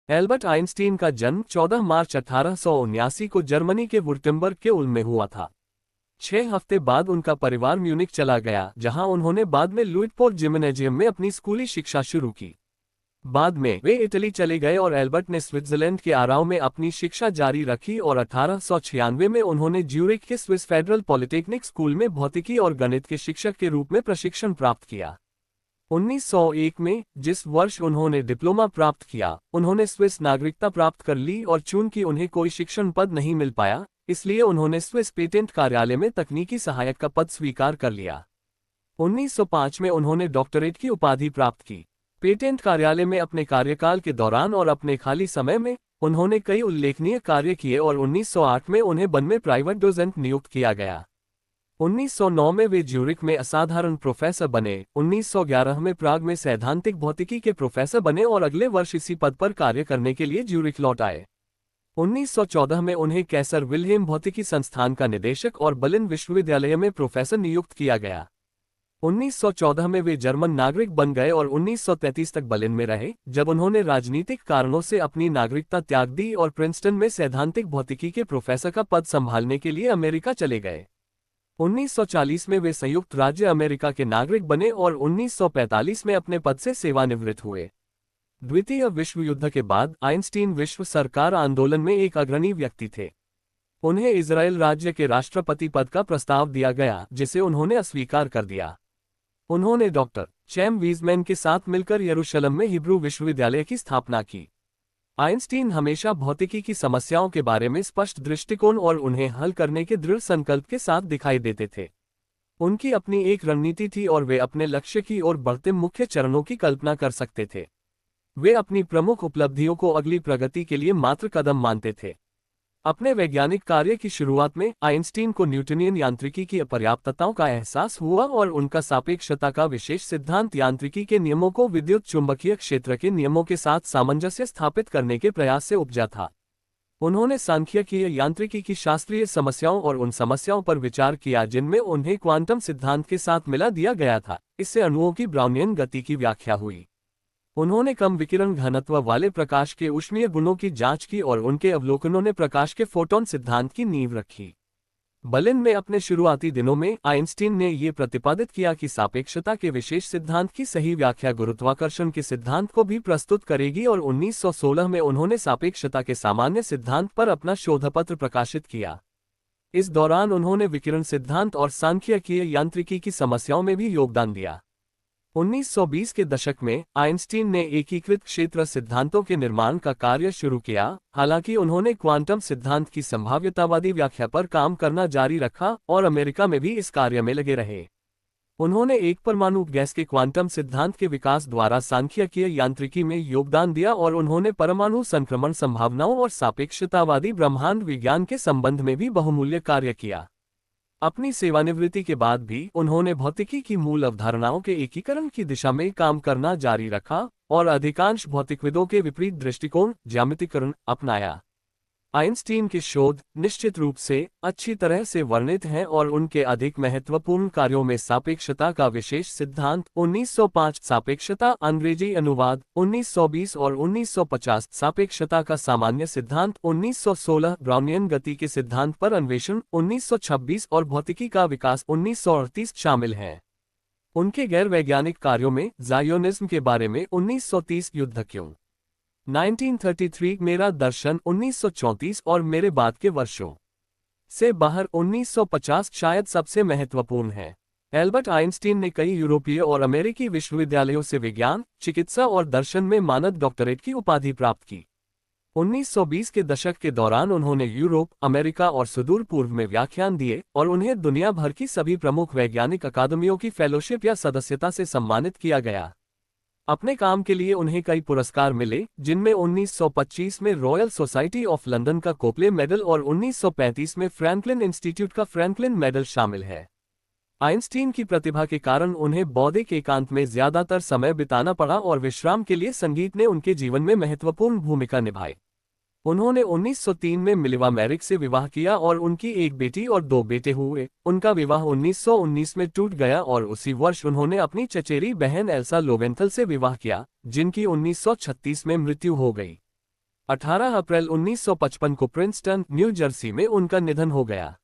Albert Einstein का जन्म 14 मार्च 1879 को जर्मनी के वुर्टेम्बर्ग के उल्म में हुआ था। 6 हफ्ते बाद उनका परिवार म्यूनिख चला गया, जहां उन्होंने बाद में लुइटपोर्ट जिम्नेजियम में अपनी स्कूली शिक्षा शुरू की। बाद में वे इटली चले गए और एल्बर्ट ने स्विट्जरलैंड के आराउ में अपनी शिक्षा जारी रखी और 1896 में उन्होंने ज्यूरिख के स्विस फेडरल पॉलिटेक्निक स्कूल में भौतिकी और गणित के शिक्षक के रूप में प्रशिक्षण प्राप्त किया। 1901 में, जिस वर्ष उन्होंने डिप्लोमा प्राप्त किया, उन्होंने स्विस नागरिकता प्राप्त कर ली और चूंकि उन्हें कोई शिक्षण पद नहीं मिल पाया, इसलिए उन्होंने स्विस पेटेंट कार्यालय में तकनीकी सहायक का पद स्वीकार कर लिया। 1905 में उन्होंने डॉक्टरेट की उपाधि प्राप्त की। पेटेंट कार्यालय में अपने कार्यकाल के दौरान और अपने खाली समय में उन्होंने कई उल्लेखनीय कार्य किए और 1908 में उन्हें बन में प्राइवेट डोसेंट नियुक्त किया गया। 1909 में वे ज्यूरिख में असाधारण प्रोफेसर बने। 1911 में प्राग में सैद्धांतिक भौतिकी के प्रोफेसर बने और अगले वर्ष इसी पद पर कार्य करने के लिए ज्यूरिख लौट आए। 1914 में उन्हें कैसर विल्हेम भौतिकी संस्थान का निदेशक और बर्लिन विश्वविद्यालय में प्रोफेसर नियुक्त किया गया। 1914 में वे जर्मन नागरिक बन गए और 1933 तक बर्लिन में रहे, जब उन्होंने राजनीतिक कारणों से अपनी नागरिकता त्याग दी और प्रिंसटन में सैद्धांतिक भौतिकी के प्रोफेसर का पद संभालने के लिए अमेरिका चले गए। 1940 में वे संयुक्त राज्य अमेरिका के नागरिक बने और 1945 में अपने पद से सेवानिवृत्त हुए। द्वितीय विश्व युद्ध के बाद आइंस्टीन विश्व सरकार आंदोलन में एक अग्रणी व्यक्ति थे। उन्हें इजराइल राज्य के राष्ट्रपति पद का प्रस्ताव दिया गया, जिसे उन्होंने अस्वीकार कर दिया। उन्होंने डॉक्टर चैम वीज़मैन के साथ मिलकर यरूशलेम में हिब्रू विश्वविद्यालय की स्थापना की। आइंस्टीन हमेशा भौतिकी की समस्याओं के बारे में स्पष्ट दृष्टिकोण और उन्हें हल करने के दृढ़ संकल्प के साथ दिखाई देते थे। उनकी अपनी एक रणनीति थी और वे अपने लक्ष्य की ओर बढ़ते मुख्य चरणों की कल्पना कर सकते थे। वे अपनी प्रमुख उपलब्धियों को अगली प्रगति के लिए मात्र कदम मानते थे। अपने वैज्ञानिक कार्य की शुरुआत में आइंस्टीन को न्यूटनियन यांत्रिकी की अपर्याप्तताओं का एहसास हुआ और उनका सापेक्षता का विशेष सिद्धांत यांत्रिकी के नियमों को विद्युत चुंबकीय क्षेत्र के नियमों के साथ सामंजस्य स्थापित करने के प्रयास से उपजा था। उन्होंने सांख्यिकीय यांत्रिकी की शास्त्रीय समस्याओं और उन समस्याओं पर विचार किया जिनमें उन्हें क्वांटम सिद्धांत के साथ मिला दिया गया था। इससे अणुओं की ब्राउनियन गति की व्याख्या हुई। उन्होंने कम विकिरण घनत्व वाले प्रकाश के ऊष्मीय गुणों की जांच की और उनके अवलोकनों ने प्रकाश के फोटोन सिद्धांत की नींव रखी। बर्लिन में अपने शुरुआती दिनों में आइंस्टीन ने यह प्रतिपादित किया कि सापेक्षता के विशेष सिद्धांत की सही व्याख्या गुरुत्वाकर्षण के सिद्धांत को भी प्रस्तुत करेगी और 1916 में उन्होंने सापेक्षता के सामान्य सिद्धांत पर अपना शोधपत्र प्रकाशित किया। इस दौरान उन्होंने विकिरण सिद्धांत और सांख्यिकीय यांत्रिकी की समस्याओं में भी योगदान दिया। 1920 के दशक में आइंस्टीन ने एकीकृत क्षेत्र सिद्धांतों के निर्माण का कार्य शुरू किया। हालांकि उन्होंने क्वांटम सिद्धांत की संभाव्यतावादी व्याख्या पर काम करना जारी रखा और अमेरिका में भी इस कार्य में लगे रहे। उन्होंने एक परमाणु गैस के क्वांटम सिद्धांत के विकास द्वारा सांख्यिकीय यांत्रिकी में योगदान दिया और उन्होंने परमाणु संक्रमण संभावनाओं और सापेक्षतावादी ब्रह्मांड विज्ञान के संबंध में भी बहुमूल्य कार्य किया। अपनी सेवानिवृत्ति के बाद भी उन्होंने भौतिकी की मूल अवधारणाओं के एकीकरण की दिशा में काम करना जारी रखा और अधिकांश भौतिकविदों के विपरीत दृष्टिकोण ज्यामितीकरण अपनाया। आइंस्टीन के शोध निश्चित रूप से अच्छी तरह से वर्णित हैं और उनके अधिक महत्वपूर्ण कार्यों में सापेक्षता का विशेष सिद्धांत 1905, सापेक्षता अंग्रेजी अनुवाद 1920 और 1950, सापेक्षता का सामान्य सिद्धांत 1916, ब्राउनियन गति के सिद्धांत पर अन्वेषण 1926 और भौतिकी का विकास 1938 शामिल हैं। उनके गैर वैज्ञानिक कार्यों में ज़ायोनिज्म के बारे में 1930, युद्ध क्यों 1933, मेरा दर्शन 1934 और मेरे बाद के वर्षों से बाहर 1950 शायद सबसे महत्वपूर्ण है। एल्बर्ट आइंस्टीन ने कई यूरोपीय और अमेरिकी विश्वविद्यालयों से विज्ञान, चिकित्सा और दर्शन में मानद डॉक्टरेट की उपाधि प्राप्त की। 1920 के दशक के दौरान उन्होंने यूरोप, अमेरिका और सुदूर पूर्व में व्याख्यान दिए और उन्हें दुनिया भर की सभी प्रमुख वैज्ञानिक अकादमियों की फेलोशिप या सदस्यता से सम्मानित किया गया। अपने काम के लिए उन्हें कई पुरस्कार मिले, जिनमें 1925 में रॉयल सोसाइटी ऑफ लंदन का कोपले मेडल और 1935 में फ्रैंकलिन इंस्टीट्यूट का फ्रैंकलिन मेडल शामिल है। आइंस्टीन की प्रतिभा के कारण उन्हें बौद्धिक एकांत में ज्यादातर समय बिताना पड़ा और विश्राम के लिए संगीत ने उनके जीवन में महत्वपूर्ण भूमिका निभाई। उन्होंने 1903 में मिलिवा मैरिक से विवाह किया और उनकी एक बेटी और 2 बेटे हुए। उनका विवाह 1919 में टूट गया और उसी वर्ष उन्होंने अपनी चचेरी बहन एल्सा लोवेंथल से विवाह किया, जिनकी 1936 में मृत्यु हो गई। 18 अप्रैल 1955 को प्रिंसटन, न्यू जर्सी में उनका निधन हो गया।